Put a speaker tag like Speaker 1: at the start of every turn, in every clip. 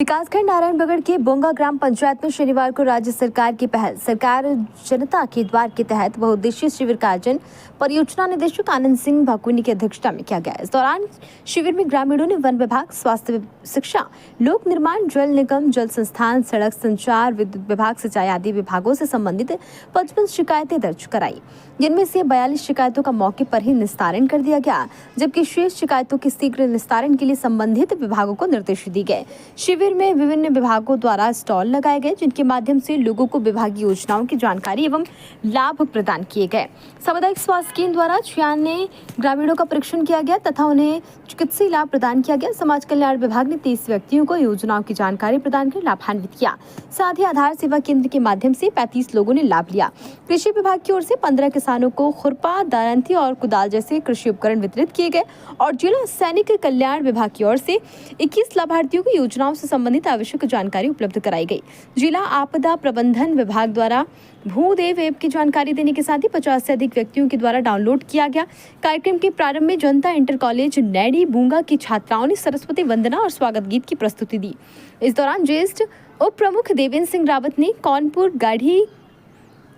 Speaker 1: विकासखंड नारायणबगड़ के बोंगा ग्राम पंचायत में शनिवार को राज्य सरकार की पहल सरकार जनता के द्वार के तहत बहुउद्देशीय शिविर का आयोजन परियोजना निदेशक आनंद सिंह भाकुनी की अध्यक्षता में किया गया। इस दौरान शिविर में ग्रामीणों ने वन विभाग, स्वास्थ्य, शिक्षा, लोक निर्माण, जल निगम, जल संस्थान, सड़क संचार, विद्युत विभाग, सिंचाई आदि विभागों से संबंधित 55 शिकायतें दर्ज कराई, जिनमें से 42 शिकायतों का मौके पर ही निस्तारण कर दिया गया, जबकि शेष शिकायतों के शीघ्र निस्तारण के लिए संबंधित विभागों को निर्देश दिए गए। शिविर में विभिन्न विभागों द्वारा स्टॉल लगाए गए, जिनके माध्यम से लोगों को विभागीय योजनाओं की जानकारी एवं लाभ प्रदान किए गए। सामुदायिक स्वास्थ्य केंद्र द्वारा 96 ग्रामीणों का परीक्षण किया गया तथा उन्हें चिकित्सीय लाभ प्रदान किया गया। समाज कल्याण विभाग ने 30 व्यक्तियों को योजनाओं की जानकारी प्रदान कर लाभान्वित किया। साथ ही आधार सेवा केंद्र के माध्यम से 35 लोगों ने लाभ लिया। कृषि विभाग की ओर से 15 किसानों को खुरपा, दारंती और कुदाल जैसे कृषि उपकरण वितरित किए गए और जिला सैनिक कल्याण विभाग की ओर से 21 लाभार्थियों को योजनाओं से संबंधित आवश्यक जानकारी उपलब्ध कराई गई। जिला आपदा प्रबंधन विभाग द्वारा भूदेव ऐप की जानकारी देने के साथ ही 50 से अधिक व्यक्तियों के द्वारा डाउनलोड किया गया। कार्यक्रम के प्रारंभ में जनता इंटर कॉलेज नैडी बूंगा की छात्राओं ने सरस्वती वंदना और स्वागत गीत की प्रस्तुति दी। इस दौरान ज्येष्ठ उप प्रमुख देवेंद्र सिंह रावत ने कानपुर गाढ़ी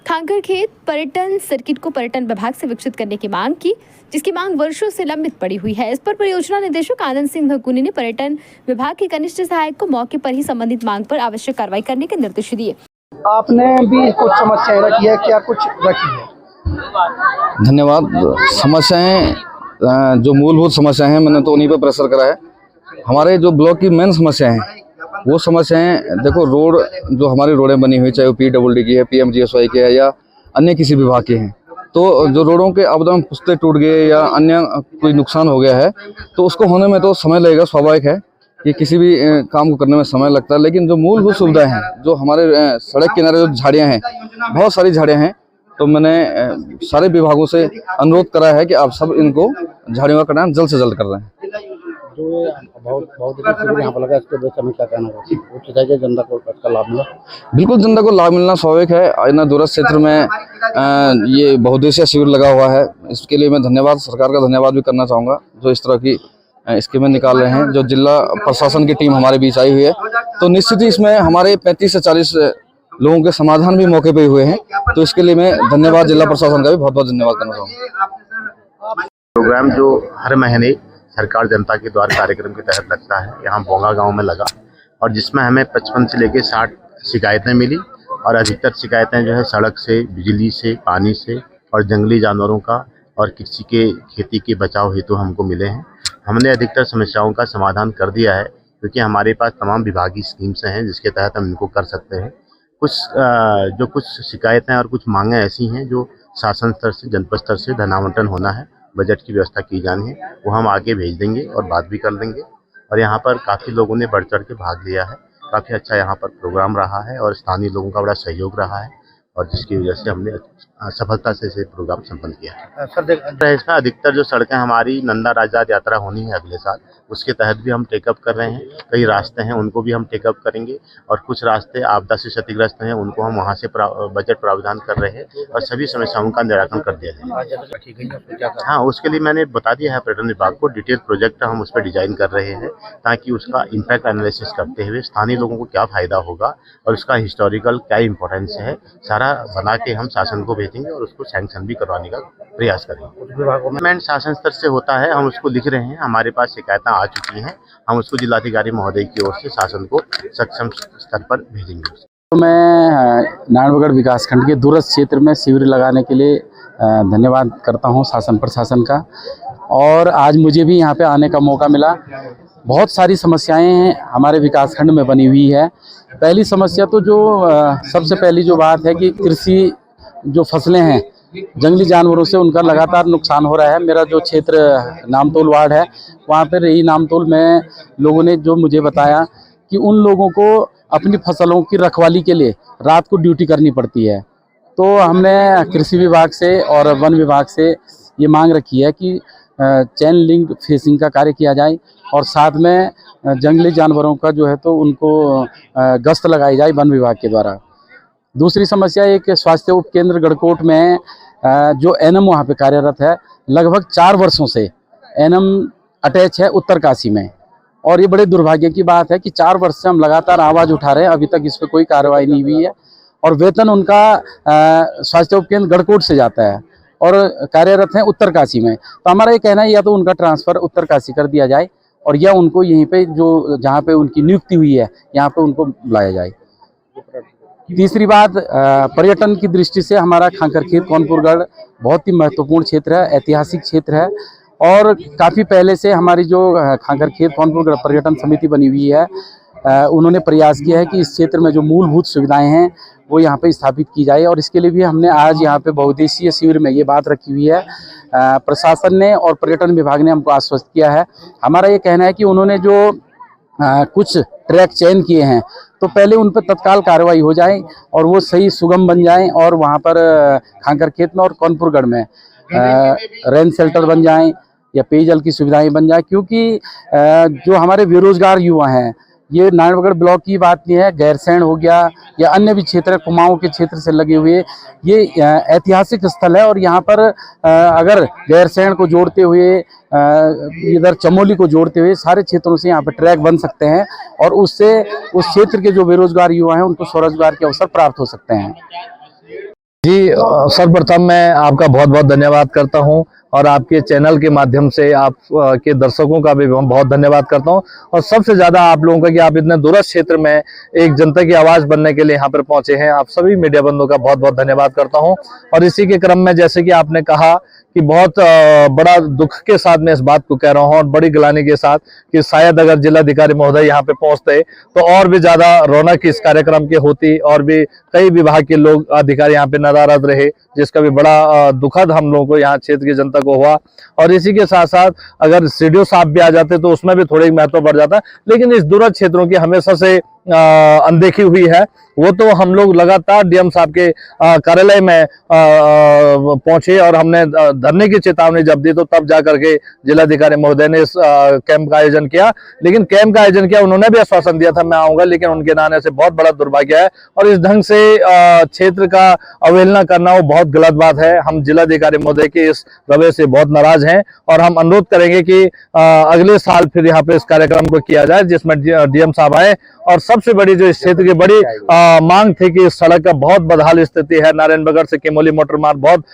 Speaker 1: खांगरखेत पर्यटन सर्किट को पर्यटन विभाग से विकसित करने की मांग की, जिसकी मांग वर्षों से लंबित पड़ी हुई है। इस पर परियोजना निदेशक आनंद सिंह भाकुनी ने पर्यटन विभाग के कनिष्ठ सहायक को मौके पर ही संबंधित मांग पर आवश्यक कार्रवाई करने के निर्देश दिए।
Speaker 2: आपने भी कुछ समस्याएं रखी है, क्या कुछ रखी है?
Speaker 3: धन्यवाद। समस्याएं जो मूलभूत समस्याएं हैं, मैंने तो उन्हीं पर प्रेशर करा है। हमारे जो ब्लॉक की मेन समस्याएं हैं वो समस्याएं देखो, रोड जो हमारी रोडें बनी हुई, चाहे वो PWD की है, PMGSY की है या अन्य किसी विभाग की हैं, तो जो रोडों के आपदा में पुस्ते टूट गए या अन्य कोई नुकसान हो गया है तो उसको होने में तो समय लगेगा, स्वाभाविक है कि किसी भी काम को करने में समय लगता है। लेकिन जो मूलभूत सुविधाएं हैं, जो हमारे सड़क किनारे जो झाड़ियाँ हैं, बहुत सारी झाड़ियाँ हैं, तो मैंने सारे विभागों से अनुरोध करा है कि आप सब इनको झाड़ियों का कटान जल्द से जल्द कर रहे हैं।
Speaker 2: जो बहुत यहाँ पर लगा, इसके विषय में क्या कहना चाहिए? जनता को इसका लाभ मिला? बिल्कुल, जनता को लाभ मिलना स्वाभाविक है। इन दूरस्थ क्षेत्र में ये बहुउद्देशीय शिविर लगा हुआ है, इसके लिए मैं सरकार का धन्यवाद भी करना चाहूँगा, जो इस तरह की स्कीमें निकाल रहे हैं। जो जिला प्रशासन की टीम हमारे बीच आई हुई है, तो निश्चित ही इसमें हमारे 35 से 40 लोगों के समाधान भी मौके पे हुए हैं, तो इसके लिए मैं धन्यवाद जिला प्रशासन का भी बहुत बहुत धन्यवाद करना चाहूँगा।
Speaker 4: प्रोग्राम जो हर महीने सरकार जनता के द्वार कार्यक्रम के तहत लगता है, यहाँ बोंगा गांव में लगा, और जिसमें हमें 55 से लेकर 60 शिकायतें मिली और अधिकतर शिकायतें जो है सड़क से, बिजली से, पानी से और जंगली जानवरों का और कृषि के खेती के बचाव हेतु हमको मिले हैं। हमने अधिकतर समस्याओं का समाधान कर दिया है, क्योंकि हमारे पास तमाम विभागीय स्कीम्स हैं जिसके तहत हम इनको कर सकते हैं। कुछ शिकायतें और कुछ मांगें ऐसी हैं जो शासन स्तर से, जनपद स्तर से धनावंटन होना है, बजट की व्यवस्था की जानी है, वो हम आगे भेज देंगे और बात भी कर लेंगे। और यहाँ पर काफ़ी लोगों ने बढ़ चढ़ के भाग लिया है, काफ़ी अच्छा यहाँ पर प्रोग्राम रहा है और स्थानीय लोगों का बड़ा सहयोग रहा है, और जिसकी वजह से हमने सफलता से इसे प्रोग्राम संपन्न किया है। सर, इसमें अधिकतर जो सड़कें हमारी नंदा राजदात यात्रा होनी है अगले साल, उसके तहत भी हम टेकअप कर रहे हैं। कई रास्ते हैं उनको भी हम टेकअप करेंगे, और कुछ रास्ते आपदा से क्षतिग्रस्त हैं उनको हम वहाँ से बजट प्रावधान कर रहे हैं, और सभी समस्याओं का निराकरण कर दिया जाएगा। हाँ, उसके लिए मैंने बता दिया है पर्यटन विभाग को, डिटेल प्रोजेक्ट हम उस पर डिजाइन कर रहे हैं, ताकि उसका इम्पैक्ट एनालिसिस करते हुए स्थानीय लोगों को क्या फायदा होगा और उसका हिस्टोरिकल क्या इम्पोर्टेंस है, सारा बना के हम शासन को भेजेंगे और उसको सैंक्शन भी करवाने का प्रयास करेंगे। गवर्नमेंट शासन स्तर से होता है, हम उसको लिख रहे हैं, हमारे पास शिकायतें आ चुकी हैं, हम उसको जिलाधिकारी महोदय की ओर से शासन को सक्षम स्तर पर भेजेंगे।
Speaker 5: तो मैं नारायणबगड़ विकासखंड के दूरस्थ क्षेत्र में शिविर लगाने के लिए धन्यवाद करता हूं शासन प्रशासन का, और आज मुझे भी यहां पे आने का मौका मिला। बहुत सारी समस्याएं हमारे विकासखंड में बनी हुई है। पहली समस्या तो जो सबसे पहली जो बात है कि कृषि जो फसलें हैं, जंगली जानवरों से उनका लगातार नुकसान हो रहा है। मेरा जो क्षेत्र नामतोल वार्ड है, वहाँ पर रही नामतोल में लोगों ने जो मुझे बताया कि उन लोगों को अपनी फसलों की रखवाली के लिए रात को ड्यूटी करनी पड़ती है। तो हमने कृषि विभाग से और वन विभाग से ये मांग रखी है कि चेन लिंक फेंसिंग का कार्य किया जाए, और साथ में जंगली जानवरों का जो है तो उनको गश्त लगाई जाए वन विभाग के द्वारा। दूसरी समस्या एक स्वास्थ्य उपकेंद्र गढ़कोट में जो एनएम वहाँ पे कार्यरत है, लगभग 4 वर्षों से एनएम अटैच है उत्तरकाशी में, और ये बड़े दुर्भाग्य की बात है कि 4 वर्ष से हम लगातार आवाज उठा रहे हैं, अभी तक इस पर कोई कार्रवाई नहीं हुई है। और वेतन उनका स्वास्थ्य उपकेंद्र गढ़कोट से जाता है और कार्यरत हैं उत्तरकाशी में। तो हमारा ये कहना है या तो उनका ट्रांसफर उत्तरकाशी कर दिया जाए और या उनको यहीं पे जो जहाँ पे उनकी नियुक्ति हुई है यहाँ पे उनको बुलाया जाए। तीसरी बात, पर्यटन की दृष्टि से हमारा खांकरखेत कौनपुरगढ़ बहुत ही महत्वपूर्ण क्षेत्र है, ऐतिहासिक क्षेत्र है। और काफ़ी पहले से हमारी जो खांकरखेत कौनपुरगढ़ पर्यटन समिति बनी हुई है, उन्होंने प्रयास किया है कि इस क्षेत्र में जो मूलभूत सुविधाएं हैं वो यहाँ पे स्थापित की जाए। और इसके लिए भी हमने आज यहाँ पे बहुउद्देशीय शिविर में ये बात रखी हुई है। प्रशासन ने और पर्यटन विभाग ने हमको आश्वस्त किया है। हमारा ये कहना है कि उन्होंने जो कुछ ट्रैक चयन किए हैं तो पहले उन पर तत्काल कार्रवाई हो जाए और वो सही सुगम बन जाएं और वहाँ पर खांकरखेत में और कौनपुरगढ़ में रेन शेल्टर बन जाएं या पेयजल की सुविधाएं बन जाए। क्योंकि जो हमारे बेरोजगार युवा हैं, ये नारायणगढ़ ब्लॉक की बात नहीं है, गैरसैंण हो गया या अन्य भी क्षेत्र, कुमाऊं के क्षेत्र से लगे हुए ये ऐतिहासिक स्थल है। और यहाँ पर अगर गैरसैंण को जोड़ते हुए इधर चमोली को जोड़ते हुए सारे क्षेत्रों से यहाँ पर ट्रैक बन सकते हैं और उससे उस क्षेत्र के जो बेरोजगार युवा हैं उनको स्वरोजगार के अवसर प्राप्त हो सकते हैं।
Speaker 6: जी, सर्वप्रथम मैं आपका बहुत बहुत धन्यवाद करता हूं और आपके चैनल के माध्यम से आप के दर्शकों का भी बहुत धन्यवाद करता हूं और सबसे ज़्यादा आप लोगों का कि आप इतने दूरस्थ क्षेत्र में एक जनता की आवाज़ बनने के लिए यहाँ पर पहुंचे हैं। आप सभी मीडिया बंधुओं का बहुत बहुत धन्यवाद करता हूं। और इसी के क्रम में जैसे कि आपने कहा कि बहुत बड़ा दुख के साथ मैं इस बात को कह रहा हूं और बड़ी गिलानी के साथ कि शायद अगर जिलाधिकारी महोदय यहाँ पे पहुंचते तो और भी ज्यादा रौनक इस कार्यक्रम की होती और भी कई विभाग के लोग अधिकारी यहाँ पे नदारद रहे, जिसका भी बड़ा दुखद हम लोगों को यहाँ क्षेत्र की जनता को हुआ। और इसी के साथ साथ अगर सीडीओ साहब भी आ जाते तो उसमें भी थोड़ी महत्व बढ़ जाता, लेकिन इस दूरस्थ क्षेत्रों की हमेशा से अनदेखी हुई है। वो तो हम लोग लगातार डीएम साहब के कार्यालय में पहुंचे और हमने धरने की चेतावनी जब दी तो तब जाकर के जिलाधिकारी महोदय ने इस कैंप का आयोजन किया। लेकिन कैंप का आयोजन किया, उन्होंने भी आश्वासन दिया था मैं आऊंगा, लेकिन उनके ना आने से बहुत बड़ा दुर्भाग्य है और इस ढंग से क्षेत्र का अवहेलना करना वो बहुत गलत बात है। हम जिलाधिकारी महोदय के इस रवैये से बहुत नाराज हैं और हम अनुरोध करेंगे कि अगले साल फिर यहाँ पे इस कार्यक्रम को किया जाए जिसमें डीएम साहब आए। और सबसे बड़ी जो इस क्षेत्र की बड़ी मांग थी कि इस सड़क का बहुत बदहाल स्थिति है, नारायणबगड़ से केमोली मोटर मार्ग बहुत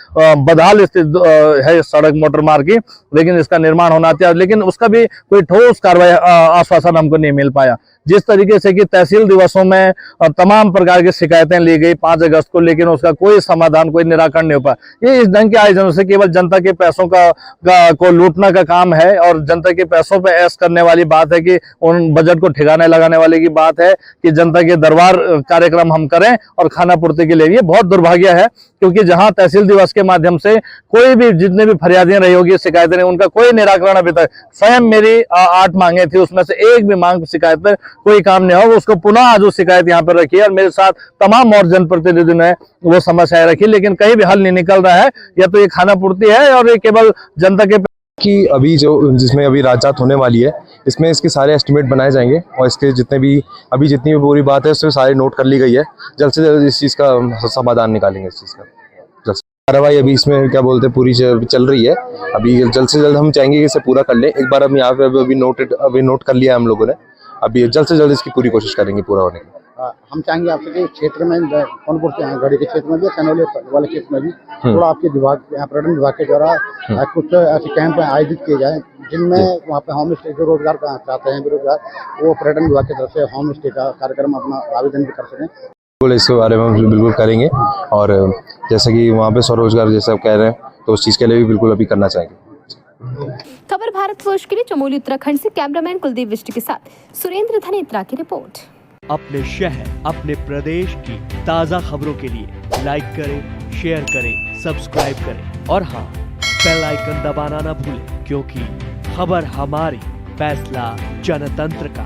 Speaker 6: बदहाल स्थिति है इस सड़क मोटर मार्ग की, लेकिन इसका निर्माण होना चाहिए। लेकिन उसका भी कोई ठोस कार्रवाई आश्वासन हमको नहीं मिल पाया। जिस तरीके से कि तहसील दिवसों में तमाम प्रकार की शिकायतें ली गई 5 अगस्त को, लेकिन उसका कोई समाधान, कोई निराकरण नहीं हो पाया। ये इस ढंग के आयोजनों से केवल जनता के पैसों को लूटने का काम है और जनता के पैसों पे ऐश करने वाली बात है कि उन बजट को ठिकाने लगाने वाले की बात है कि जनता के दरबार कार्यक्रम हम करें और खाना पूर्ति के लिए। ये बहुत दुर्भाग्य है क्योंकि जहां तहसील दिवस के माध्यम से कोई भी जितने भी फरियादें रही होगी, शिकायतें, उनका कोई निराकरण अभी तक, स्वयं मेरी 8 मांगे थी, उसमें से एक भी मांग शिकायत पर कोई काम नहीं हो। उसको पुनः आज वो शिकायत यहाँ पर रखी है और मेरे साथ तमाम और जनप्रतिनिधियों ने वो समस्याएं रखी, लेकिन कहीं भी हल नहीं निकल रहा है। या तो ये खाना पूर्ति है और ये केवल जनता के
Speaker 7: कि अभी जो जिसमें अभी राजजात होने वाली है इसमें इसके सारे एस्टिमेट बनाए जाएंगे और इसके जितने भी अभी जितनी भी पूरी बात है उसमें सारे नोट कर ली गई है। जल्द से जल्द इस चीज़ का समाधान निकालेंगे। इस चीज़ का कार्रवाई अभी इसमें क्या बोलते हैं पूरी चल रही है। अभी जल्द से जल्द हम चाहेंगे कि इसे पूरा कर लें। एक बार हम यहाँ पे अभी नोट कर लिया हम लोगों ने, अभी जल्द से जल्द इसकी पूरी कोशिश करेंगे पूरा होने की।
Speaker 8: हम चाहेंगे आपसे कि क्षेत्र में कौनपुर गढ़ी के क्षेत्र में भी, चनौली वाले क्षेत्र में भी थोड़ा आपके विभाग, पर्यटन विभाग के द्वारा कुछ ऐसे कैंप आयोजित किए जाए जिनमें वहाँ पे होम स्टे जो रोजगार चाहते हैं बेरोजगार, वो पर्यटन विभाग की तरफ से होम स्टे का कार्यक्रम अपना आवेदन भी कर सकें।
Speaker 7: बिल्कुल, इसके बारे में हम बिल्कुल करेंगे और जैसे कि वहाँ पे स्वरोजगार जैसे आप कह रहे हैं तो उस चीज़ के लिए भी बिल्कुल अभी करना चाहेंगे।
Speaker 1: खबर भारतवर्ष के लिए चमोली उत्तराखंड से कैमरामैन कुलदीप विष्ट के साथ सुरेंद्र धनेत्रा की रिपोर्ट।
Speaker 9: अपने शहर, अपने प्रदेश की ताज़ा खबरों के लिए लाइक करें, शेयर करें, सब्सक्राइब करें और हाँ, बेल आइकन दबाना ना भूलें, क्योंकि खबर हमारी, फैसला जनतंत्र का।